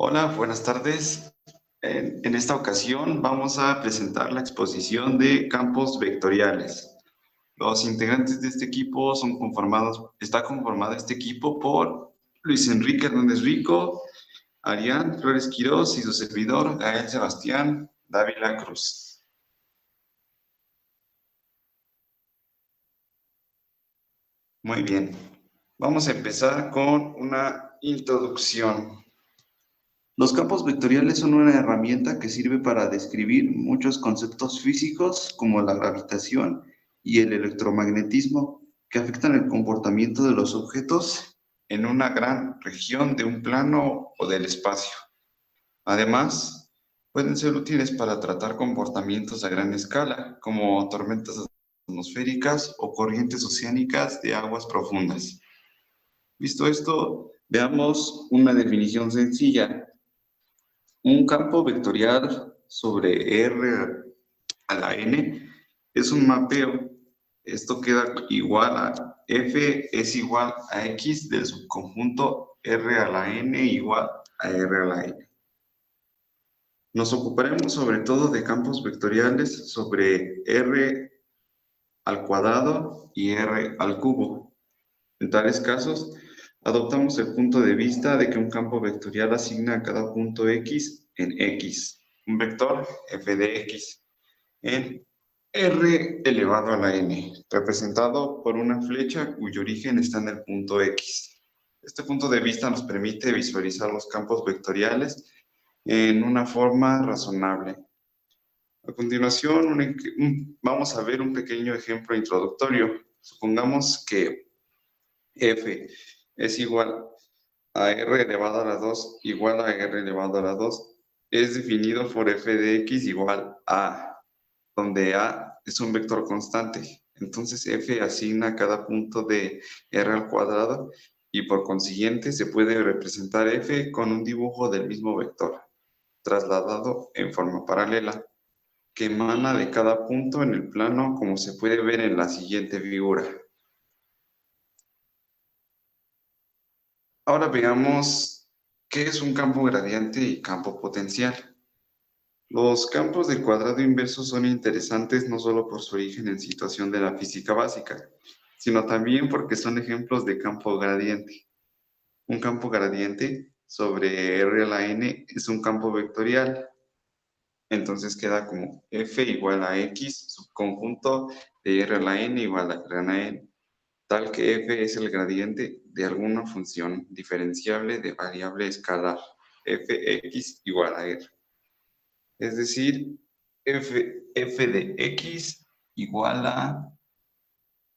Hola, buenas tardes. En esta ocasión vamos a presentar la exposición de campos vectoriales. Los integrantes de este equipo está conformado este equipo por Luis Enrique Hernández Rico, Arián Flores Quirós y su servidor Gael Sebastián Dávila Cruz. Muy bien, vamos a empezar con una introducción. Los campos vectoriales son una herramienta que sirve para describir muchos conceptos físicos como la gravitación y el electromagnetismo que afectan el comportamiento de los objetos en una gran región de un plano o del espacio. Además, pueden ser útiles para tratar comportamientos a gran escala, como tormentas atmosféricas o corrientes oceánicas de aguas profundas. Visto esto, veamos una definición sencilla. Un campo vectorial sobre R a la N es un mapeo. Esto queda igual a F es igual a X del subconjunto R a la N igual a R a la N. Nos ocuparemos sobre todo de campos vectoriales sobre R al cuadrado y R al cubo. En tales casos, adoptamos el punto de vista de que un campo vectorial asigna a cada punto X en X, un vector f de X, en R elevado a la n, representado por una flecha cuyo origen está en el punto X. Este punto de vista nos permite visualizar los campos vectoriales en una forma razonable. A continuación, vamos a ver un pequeño ejemplo introductorio. Supongamos que f es igual a r elevado a la 2 igual a r elevado a la 2 es definido por f de x igual a, donde a es un vector constante. Entonces f asigna a cada punto de r al cuadrado y por consiguiente se puede representar f con un dibujo del mismo vector, trasladado en forma paralela, que emana de cada punto en el plano como se puede ver en la siguiente figura. Ahora veamos qué es un campo gradiente y campo potencial. Los campos del cuadrado inverso son interesantes no solo por su origen en situación de la física básica, sino también porque son ejemplos de campo gradiente. Un campo gradiente sobre R a la n es un campo vectorial, entonces queda como f igual a x subconjunto de R a la n igual a R a la n, tal que f es el gradiente de alguna función diferenciable de variable escalar, fx igual a r. Es decir, f de x igual a,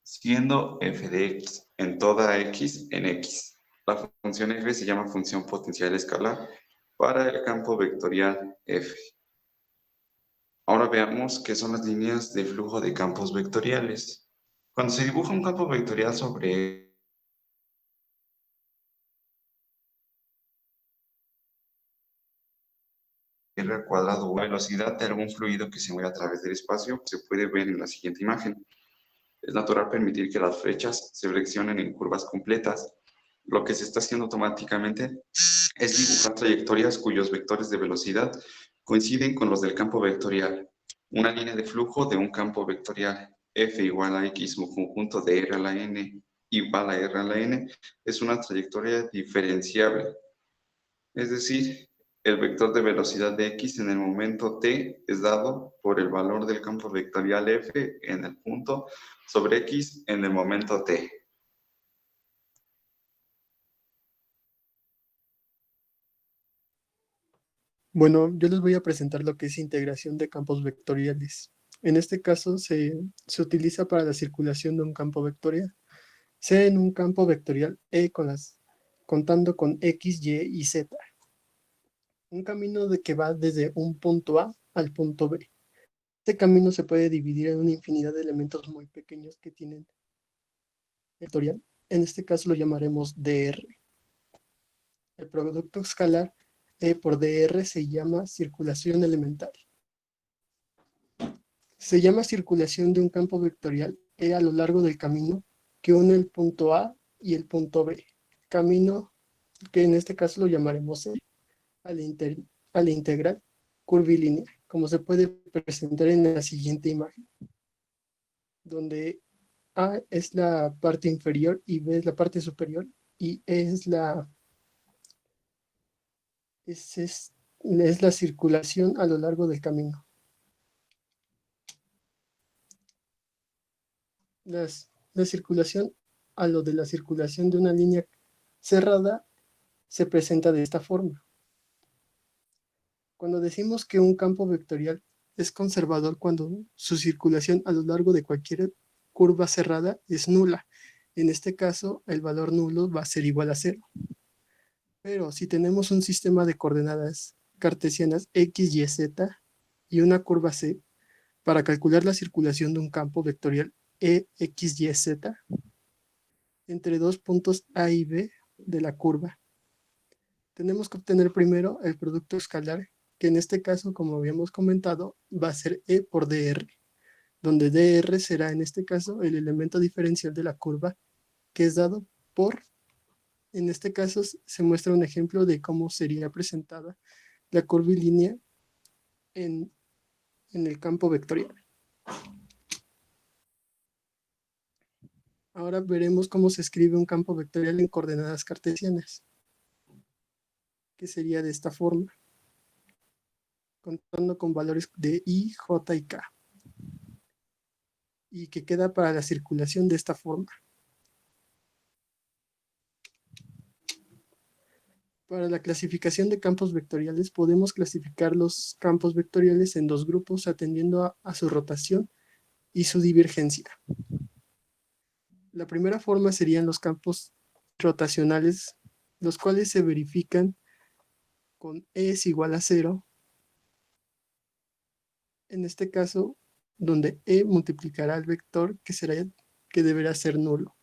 siendo f de x en toda x en x. La función f se llama función potencial escalar para el campo vectorial f. Ahora veamos qué son las líneas de flujo de campos vectoriales. Cuando se dibuja un campo vectorial sobre R al cuadrado o velocidad de algún fluido que se mueve a través del espacio, se puede ver en la siguiente imagen. Es natural permitir que las flechas se flexionen en curvas completas. Lo que se está haciendo automáticamente es dibujar trayectorias cuyos vectores de velocidad coinciden con los del campo vectorial. Una línea de flujo de un campo vectorial f igual a x un conjunto de r a la n igual a r a la n es una trayectoria diferenciable. Es decir, el vector de velocidad de x en el momento t es dado por el valor del campo vectorial f en el punto sobre x en el momento t. Bueno, yo les voy a presentar lo que es integración de campos vectoriales. En este caso se utiliza para la circulación de un campo vectorial, sea en un campo vectorial contando con X, Y y Z. Un camino que va desde un punto A al punto B. Este camino se puede dividir en una infinidad de elementos muy pequeños que tienen vectorial. En este caso lo llamaremos dr. El producto escalar E por dr se llama circulación elemental. Se llama circulación de un campo vectorial E a lo largo del camino que une el punto A y el punto B. Camino que en este caso lo llamaremos E. a la integral curvilínea, como se puede presentar en la siguiente imagen, donde A es la parte inferior y B es la parte superior y E es la circulación a lo largo del camino. La circulación a lo de la circulación de una línea cerrada se presenta de esta forma. Cuando decimos que un campo vectorial es conservador cuando su circulación a lo largo de cualquier curva cerrada es nula. En este caso, el valor nulo va a ser igual a cero. Pero si tenemos un sistema de coordenadas cartesianas x, y, z y una curva c, para calcular la circulación de un campo vectorial e, x, y, z entre dos puntos A y B de la curva, tenemos que obtener primero el producto escalar, que en este caso, como habíamos comentado, va a ser E por dr, donde dr será en este caso el elemento diferencial de la curva, que es dado por, en este caso se muestra un ejemplo de cómo sería presentada la curvilínea en el campo vectorial. Ahora veremos cómo se escribe un campo vectorial en coordenadas cartesianas, que sería de esta forma, contando con valores de I, J y K, y que queda para la circulación de esta forma. Para la clasificación de campos vectoriales, podemos clasificar los campos vectoriales en dos grupos atendiendo a su rotación y su divergencia. La primera forma serían los campos rotacionales, los cuales se verifican con E es igual a 0. En este caso, donde E multiplicará el vector que deberá ser nulo.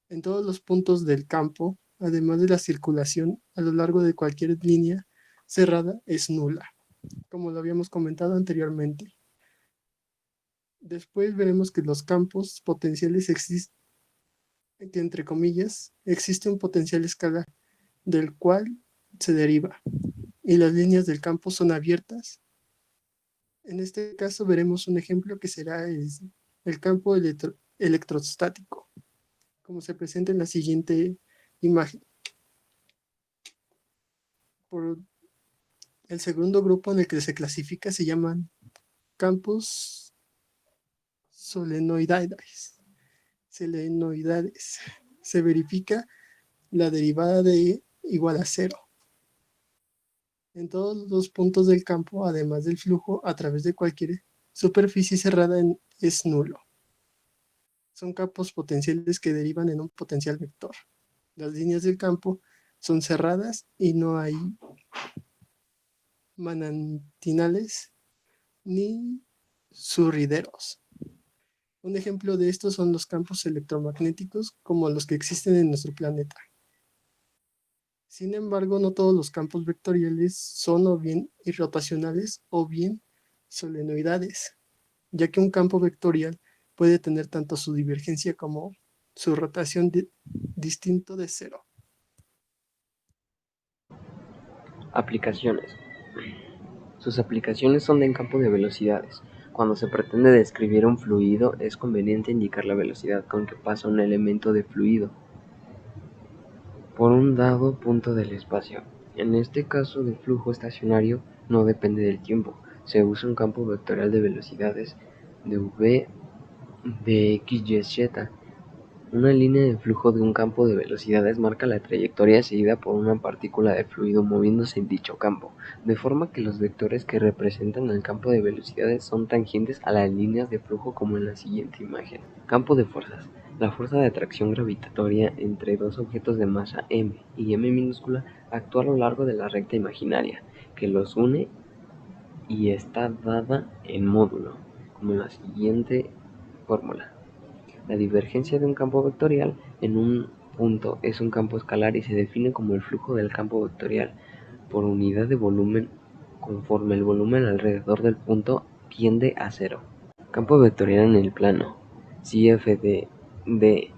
En todos los puntos del campo, además de la circulación a lo largo de cualquier línea cerrada, es nula, como lo habíamos comentado anteriormente. Después veremos que los campos potenciales existen, que entre comillas, existe un potencial escalar, del cual se deriva, y las líneas del campo son abiertas. En este caso veremos un ejemplo que será el campo electrostático, como se presenta en la siguiente imagen. Por el segundo grupo en el que se clasifica se llaman campos solenoidales. Se verifica la derivada de E igual a 0 en todos los puntos del campo, además del flujo a través de cualquier superficie cerrada es nulo. Son campos potenciales que derivan en un potencial vector. Las líneas del campo son cerradas y no hay manantinales ni zurrideros. Un ejemplo de estos son los campos electromagnéticos como los que existen en nuestro planeta. Sin embargo, no todos los campos vectoriales son o bien irrotacionales o bien solenoidales, ya que un campo vectorial puede tener tanto su divergencia como su rotación distinto de cero. Aplicaciones. Sus aplicaciones son en campo de velocidades. Cuando se pretende describir un fluido, es conveniente indicar la velocidad con que pasa un elemento de fluido por un dado punto del espacio. En este caso de flujo estacionario, no depende del tiempo. Se usa un campo vectorial de velocidades de v de x, y, z. Una línea de flujo de un campo de velocidades marca la trayectoria seguida por una partícula de fluido moviéndose en dicho campo, de forma que los vectores que representan el campo de velocidades son tangentes a las líneas de flujo como en la siguiente imagen. Campo de fuerzas. La fuerza de atracción gravitatoria entre dos objetos de masa m y m minúscula actúa a lo largo de la recta imaginaria que los une y está dada en módulo, como en la siguiente fórmula. La divergencia de un campo vectorial en un punto es un campo escalar y se define como el flujo del campo vectorial por unidad de volumen conforme el volumen alrededor del punto tiende a cero. Campo vectorial en el plano. Si f de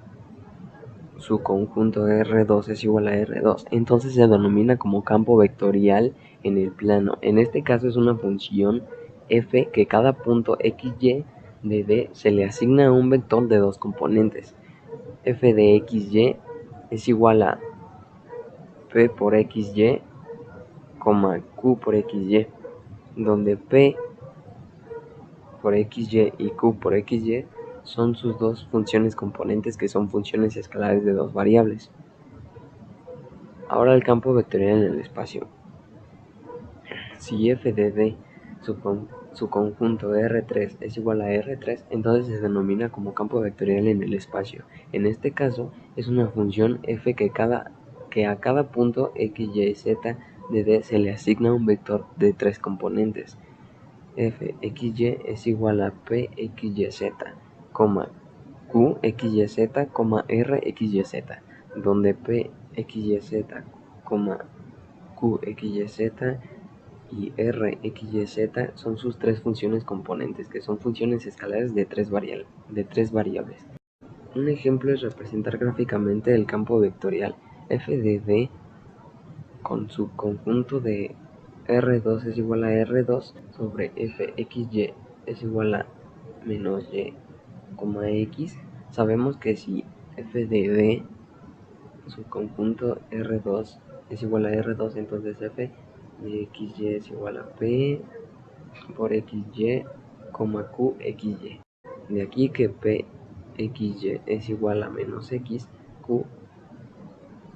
su conjunto R2 es igual a R2, entonces se denomina como campo vectorial en el plano. En este caso es una función f que cada punto xy de D se le asigna a un vector de dos componentes. F de xy es igual a p por xy, q por xy, donde p por xy y q por xy son sus dos funciones componentes, que son funciones escalares de dos variables. Ahora el campo vectorial en el espacio. Si f de D, su conjunto R3 es igual a R3, entonces se denomina como campo vectorial en el espacio. En este caso es una función f que a cada punto x, y, z de D se le asigna un vector de tres componentes. F xy es igual a p xyz, q xyz, r xyz, donde p xyz, q xyz y r xyz son sus tres funciones componentes, que son funciones escalares de tres variables. Un ejemplo es representar gráficamente el campo vectorial f de D con su conjunto de R2 es igual a R2 sobre fxy es igual a menos y, x. Sabemos que si f de D, su conjunto R2 es igual a R2, entonces f de xy es igual a p por xy, q xy. De aquí que p xy es igual a menos x, q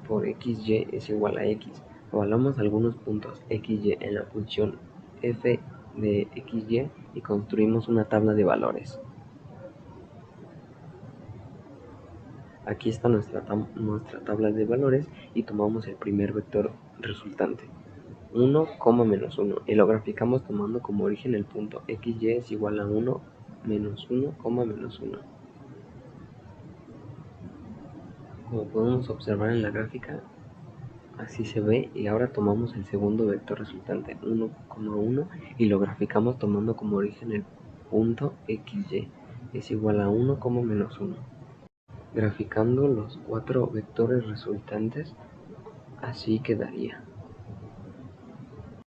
por xy es igual a x. Evaluamos algunos puntos xy en la función f de xy y construimos una tabla de valores. Aquí está nuestra tabla de valores y tomamos el primer vector resultante, 1, menos 1, y lo graficamos tomando como origen el punto xy es igual a 1, menos 1, menos 1. Como podemos observar en la gráfica, así se ve, y ahora tomamos el segundo vector resultante, 1, 1, y lo graficamos tomando como origen el punto xy es igual a 1, menos 1. Graficando los cuatro vectores resultantes, así quedaría.